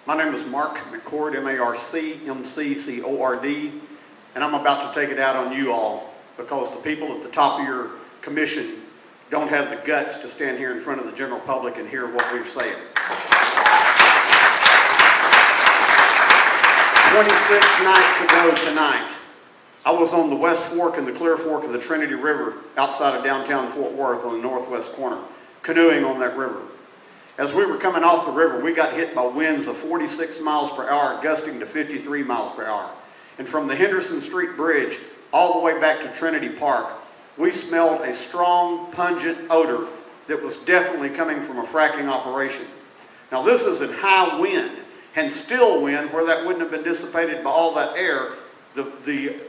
My name is Marc McCord, M-A-R-C, M-C-C-O-R-D, and I'm about to take it out on you all because the people at the top of your commission don't have the guts to stand here in front of the general public and hear what we're saying. 26 nights ago tonight, I was on the West Fork and the Clear Fork of the Trinity River outside of downtown Fort Worth on the northwest corner, canoeing on that river. As we were coming off the river, we got hit by winds of 46 miles per hour, gusting to 53 miles per hour. And from the Henderson Street Bridge all the way back to Trinity Park, we smelled a strong, pungent odor that was definitely coming from a fracking operation. Now this is in high wind and still wind, where that wouldn't have been dissipated by all that air. The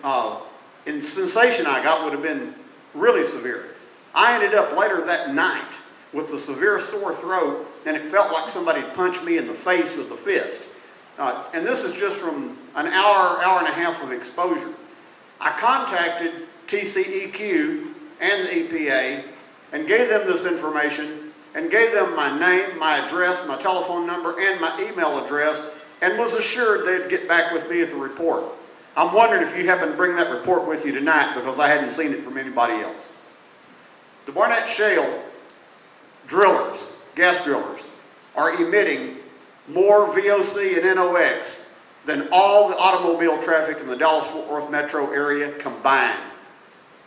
sensation I got would have been really severe. I ended up later that night with a severe sore throat, and it felt like somebody punched me in the face with a fist. And this is just from an hour, hour and a half of exposure. I contacted TCEQ and the EPA and gave them this information and gave them my name, my address, my telephone number, and my email address, and was assured they'd get back with me with a report. I'm wondering if you happen to bring that report with you tonight, because I hadn't seen it from anybody else. The Barnett Shale drillers, gas drillers, are emitting more VOC and NOx than all the automobile traffic in the Dallas-Fort Worth metro area combined.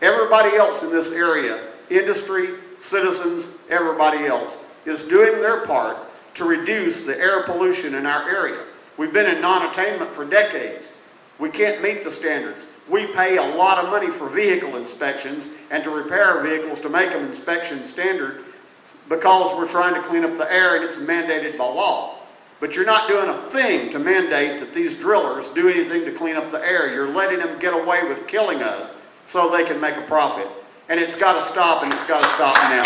Everybody else in this area, industry, citizens, everybody else, is doing their part to reduce the air pollution in our area. We've been in non-attainment for decades. We can't meet the standards. We pay a lot of money for vehicle inspections and to repair vehicles to make them inspection standard because we're trying to clean up the air, and it's mandated by law. But you're not doing a thing to mandate that these drillers do anything to clean up the air. You're letting them get away with killing us so they can make a profit. And it's got to stop, and it's got to stop now.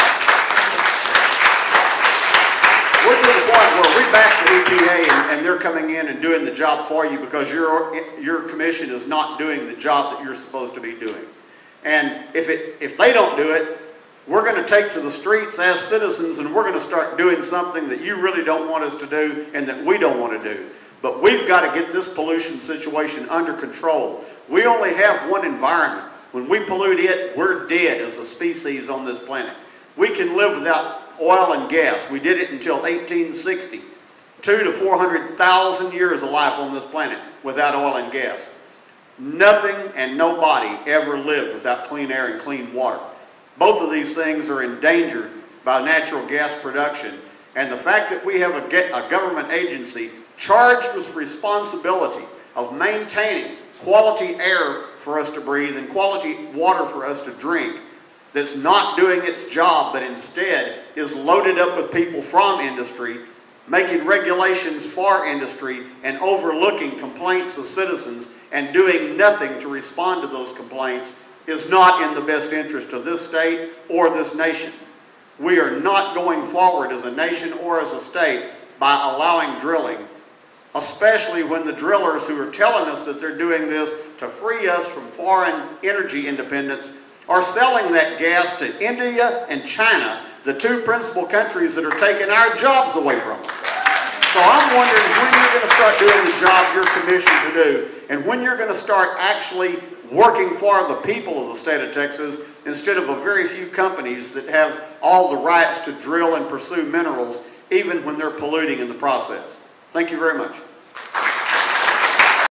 We're to the point where we back the EPA and they're coming in and doing the job for you because your commission is not doing the job that you're supposed to be doing. And if they don't do it, we're going to take to the streets as citizens, and we're going to start doing something that you really don't want us to do and that we don't want to do. But we've got to get this pollution situation under control. We only have one environment. When we pollute it, we're dead as a species on this planet. We can live without oil and gas. We did it until 1860. 200,000 to 400,000 years of life on this planet without oil and gas. Nothing and nobody ever lived without clean air and clean water. Both of these things are endangered by natural gas production, and the fact that we have a government agency charged with responsibility of maintaining quality air for us to breathe and quality water for us to drink that's not doing its job, but instead is loaded up with people from industry, making regulations for industry and overlooking complaints of citizens and doing nothing to respond to those complaints, is not in the best interest of this state or this nation. We are not going forward as a nation or as a state by allowing drilling, especially when the drillers who are telling us that they're doing this to free us from foreign energy independence are selling that gas to India and China, the two principal countries that are taking our jobs away from us. So I'm wondering when you're going to start doing the job you're commissioned to do, and when you're going to start actually working for the people of the state of Texas instead of a very few companies that have all the rights to drill and pursue minerals even when they're polluting in the process. Thank you very much.